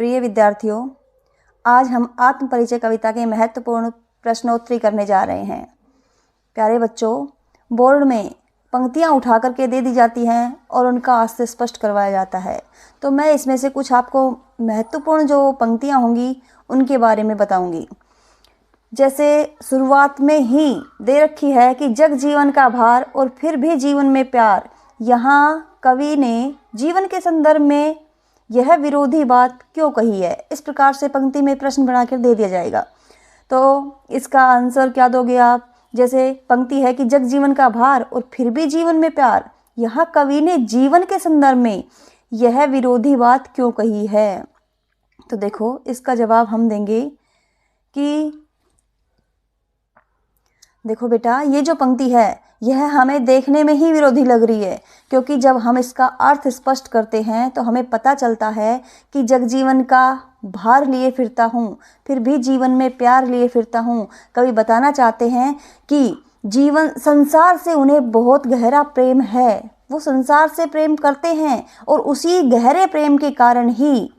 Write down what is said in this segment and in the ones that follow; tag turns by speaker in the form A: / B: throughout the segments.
A: प्रिय विद्यार्थियों, आज हम आत्म परिचय कविता के महत्वपूर्ण प्रश्नोत्तरी करने जा रहे हैं। प्यारे बच्चों, बोर्ड में पंक्तियां उठा करके दे दी जाती हैं और उनका आज से स्पष्ट करवाया जाता है। तो मैं इसमें से कुछ आपको महत्वपूर्ण जो पंक्तियां होंगी उनके बारे में बताऊंगी। जैसे शुरुआत में ही दे रखी है कि जग जीवन का भार और फिर भी जीवन में प्यार। यहाँ कवि ने जीवन के संदर्भ में यह विरोधी बात क्यों कही है, इस प्रकार से पंक्ति में प्रश्न बनाकर दे दिया जाएगा। तो इसका आंसर क्या दोगे आप? जैसे पंक्ति है कि जग जीवन का भार और फिर भी जीवन में प्यार। यहाँ कवि ने जीवन के संदर्भ में यह विरोधी बात क्यों कही है? तो देखो, इसका जवाब हम देंगे कि देखो बेटा, ये जो पंक्ति है यह हमें देखने में ही विरोधी लग रही है, क्योंकि जब हम इसका अर्थ स्पष्ट करते हैं तो हमें पता चलता है कि जग जीवन का भार लिए फिरता हूँ, फिर भी जीवन में प्यार लिए फिरता हूँ। कवि बताना चाहते हैं कि जीवन संसार से उन्हें बहुत गहरा प्रेम है, वो संसार से प्रेम करते हैं और उसी गहरे प्रेम के कारण ही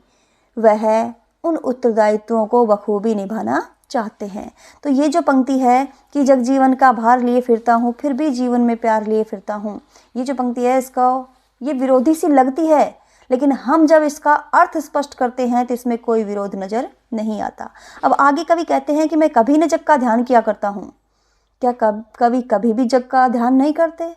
A: वह उन उत्तरदायित्वों को बखूबी निभाना चाहते हैं। तो ये जो पंक्ति है कि जग जीवन का भार लिए फिरता हूँ, फिर भी जीवन में प्यार लिए फिरता हूँ, ये जो पंक्ति है इसका ये विरोधी सी लगती है, लेकिन हम जब इसका अर्थ स्पष्ट करते हैं तो इसमें कोई विरोध नजर नहीं आता। अब आगे कवि कहते हैं कि मैं कभी न जग का ध्यान किया करता हूँ। क्या कवि कभी भी जग का ध्यान नहीं करते?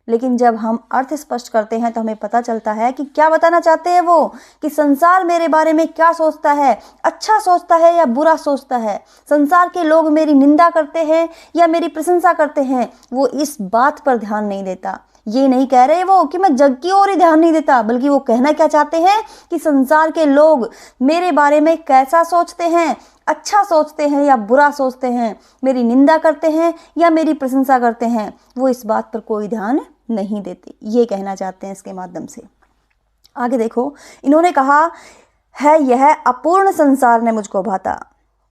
A: लेकिन जब हम अर्थ स्पष्ट करते हैं तो हमें पता चलता है कि क्या बताना चाहते हैं वो, कि संसार मेरे बारे में क्या सोचता है, अच्छा सोचता है या बुरा सोचता है, संसार के लोग मेरी निंदा करते हैं या मेरी प्रशंसा करते हैं, वो इस बात पर ध्यान नहीं देता। ये नहीं कह रहे वो कि मैं जग की ओर ही ध्यान नहीं देता, बल्कि वो कहना क्या चाहते हैं कि संसार के लोग मेरे बारे में कैसा सोचते हैं, अच्छा सोचते हैं या बुरा सोचते हैं, मेरी निंदा करते हैं या मेरी प्रशंसा करते हैं, वो इस बात पर कोई ध्यान नहीं देते। ये कहना चाहते हैं इसके माध्यम से। आगे देखो, इन्होंने कहा है यह अपूर्ण संसार ने मुझको भाता।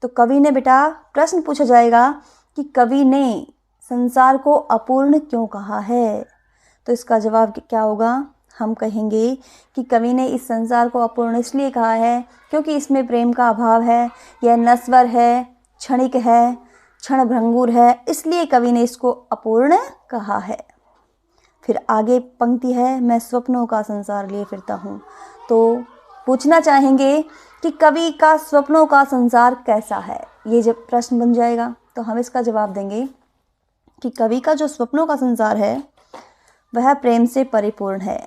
A: तो कवि ने बेटा प्रश्न पूछा जाएगा कि कवि ने संसार को अपूर्ण क्यों कहा है? तो इसका जवाब क्या होगा? हम कहेंगे कि कवि ने इस संसार को अपूर्ण इसलिए कहा है क्योंकि इसमें प्रेम का अभाव है, यह नश्वर है, क्षणिक है, क्षण भंगुर है, इसलिए कवि ने इसको अपूर्ण कहा है। फिर आगे पंक्ति है, मैं स्वप्नों का संसार लिए फिरता हूँ। तो पूछना चाहेंगे कि कवि का स्वप्नों का संसार कैसा है? ये जब प्रश्न बन जाएगा तो हम इसका जवाब देंगे कि कवि का जो स्वप्नों का संसार है वह प्रेम से परिपूर्ण है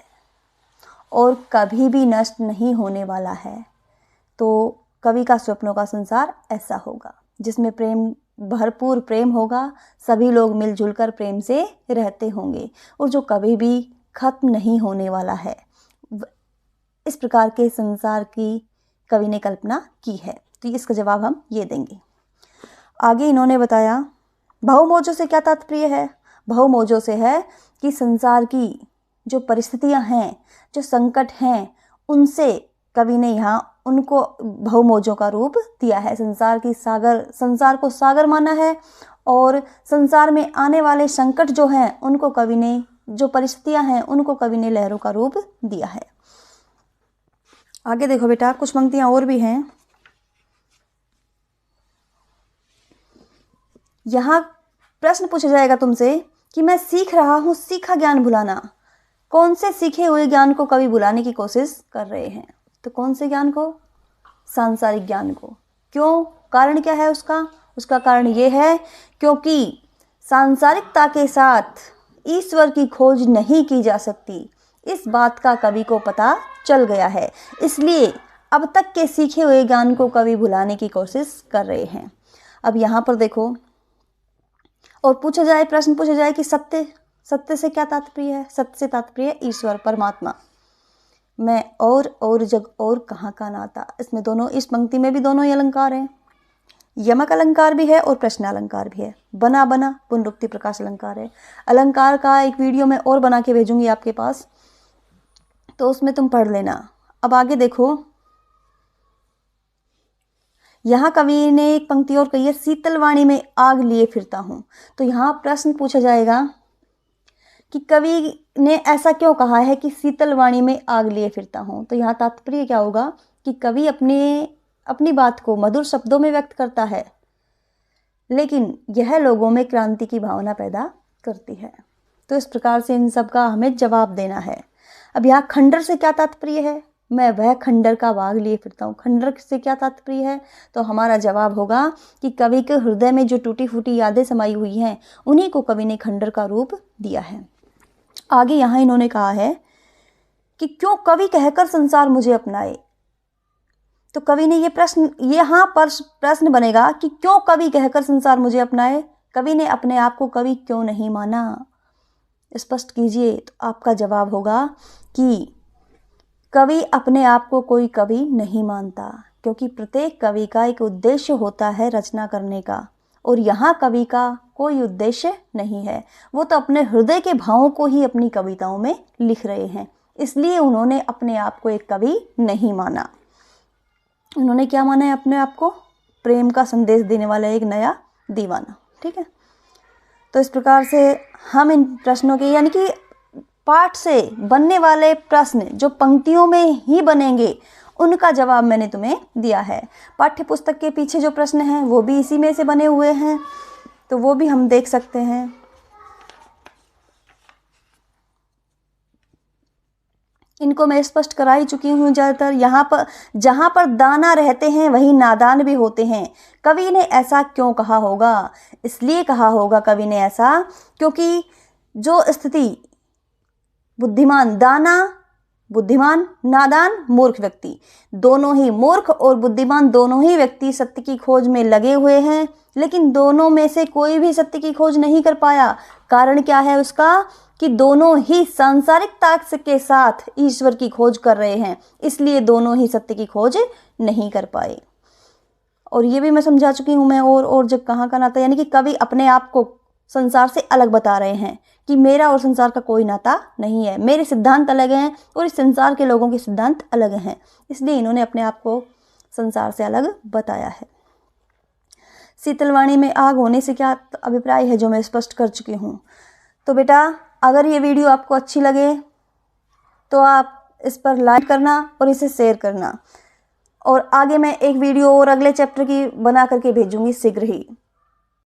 A: और कभी भी नष्ट नहीं होने वाला है। तो कवि का स्वप्नों का संसार ऐसा होगा जिसमें प्रेम, भरपूर प्रेम होगा, सभी लोग मिलजुल कर प्रेम से रहते होंगे और जो कभी भी खत्म नहीं होने वाला है। इस प्रकार के संसार की कवि ने कल्पना की है। तो इसका जवाब हम ये देंगे। आगे इन्होंने बताया बहुमोजों से क्या तात्पर्य है? बहुमोजों से है कि संसार की जो परिस्थितियां हैं, जो संकट हैं, उनसे कवि ने यहाँ उनको बहुमोजों का रूप दिया है। संसार को सागर माना है और संसार में आने वाले संकट जो हैं उनको कवि ने, जो परिस्थितियां हैं उनको कवि ने लहरों का रूप दिया है। आगे देखो बेटा, कुछ पंक्तियां और भी हैं। यहाँ प्रश्न पूछा जाएगा तुमसे कि मैं सीख रहा हूँ सीखा ज्ञान भुलाना। कौन से सीखे हुए ज्ञान को कवि भुलाने की कोशिश कर रहे हैं? तो कौन से ज्ञान को? सांसारिक ज्ञान को। क्यों? कारण क्या है उसका? उसका कारण ये है क्योंकि सांसारिकता के साथ ईश्वर की खोज नहीं की जा सकती, इस बात का कवि को पता चल गया है। इसलिए अब तक के सीखे हुए ज्ञान को कवि भुलाने की कोशिश कर रहे हैं। अब यहाँ पर देखो, और प्रश्न पूछा जाए कि सत्य से क्या तात्पर्य है? सत्य से तात्पर्य ईश्वर, परमात्मा। मैं और जग और कहाँ का नाता। इसमें दोनों, इस पंक्ति में भी दोनों ही अलंकार हैं। यमक अलंकार भी है और प्रश्न अलंकार भी है। बना पुनरुक्ति प्रकाश अलंकार है। अलंकार का एक वीडियो मैं और बना के भेजूंगी आपके पास, तो उसमें तुम पढ़ लेना। अब आगे देखो, यहाँ कवि ने एक पंक्ति और कही है, शीतल वाणी में आग लिए फिरता हूँ। तो यहाँ प्रश्न पूछा जाएगा कि कवि ने ऐसा क्यों कहा है कि शीतल वाणी में आग लिए फिरता हूँ? तो यहाँ तात्पर्य क्या होगा कि कवि अपनी बात को मधुर शब्दों में व्यक्त करता है, लेकिन यह लोगों में क्रांति की भावना पैदा करती है। तो इस प्रकार से इन सब का हमें जवाब देना है। अब यहाँ खंडर से क्या तात्पर्य है? मैं वह खंडर का भाग लिए फिरता हूँ। खंडर से क्या तात्पर्य है? तो हमारा जवाब होगा कि कवि के हृदय में जो टूटी फूटी यादें समाई हुई हैं, उन्हीं को कवि ने खंडर का रूप दिया है। आगे यहाँ इन्होंने कहा है कि क्यों कवि कहकर संसार मुझे अपनाए। तो कवि ने ये प्रश्न, यहाँ पर प्रश्न बनेगा कि क्यों कवि कहकर संसार मुझे अपनाए। कवि ने अपने आप को कवि क्यों नहीं माना, स्पष्ट कीजिए। तो आपका जवाब होगा कि कवि अपने आप को कोई कवि नहीं मानता, क्योंकि प्रत्येक कवि का एक उद्देश्य होता है रचना करने का, और यहाँ कवि का कोई उद्देश्य नहीं है। वो तो अपने हृदय के भावों को ही अपनी कविताओं में लिख रहे हैं, इसलिए उन्होंने अपने आप को एक कवि नहीं माना। उन्होंने क्या माना है अपने आप को? प्रेम का संदेश देने वाला एक नया दीवाना। ठीक है, तो इस प्रकार से हम इन प्रश्नों के, यानी कि पाठ से बनने वाले प्रश्न जो पंक्तियों में ही बनेंगे, उनका जवाब मैंने तुम्हें दिया है। पाठ्य पुस्तक के पीछे जो प्रश्न हैं वो भी इसी में से बने हुए हैं, तो वो भी हम देख सकते हैं। इनको मैं स्पष्ट करा ही चुकी हूँ ज़्यादातर। यहाँ पर जहाँ पर दाना रहते हैं वहीं नादान भी होते हैं। कवि ने ऐसा क्यों कहा होगा? इसलिए कहा होगा कवि ने ऐसा क्योंकि जो स्थिति बुद्धिमान, दाना बुद्धिमान, नादान मूर्ख व्यक्ति, दोनों ही मूर्ख और बुद्धिमान दोनों ही व्यक्ति सत्य की खोज में लगे हुए हैं, लेकिन दोनों में से कोई भी सत्य की खोज नहीं कर पाया। कारण क्या है उसका? कि दोनों ही सांसारिकता के साथ ईश्वर की खोज कर रहे हैं, इसलिए दोनों ही सत्य की खोज नहीं कर पाए। और ये भी मैं समझा चुकी हूँ मैं, और जब कहाँ का नाता, यानी कि कवि अपने आप को संसार से अलग बता रहे हैं कि मेरा और संसार का कोई नाता नहीं है, मेरे सिद्धांत अलग हैं और इस संसार के लोगों के सिद्धांत अलग हैं, इसलिए इन्होंने अपने आप को संसार से अलग बताया है। शीतलवाणी में आग होने से क्या अभिप्राय है, जो मैं स्पष्ट कर चुकी हूँ। तो बेटा, अगर ये वीडियो आपको अच्छी लगे तो आप इस पर लाइक करना और इसे शेयर करना, और आगे मैं एक वीडियो और अगले चैप्टर की बना करके भेजूंगी शीघ्र ही।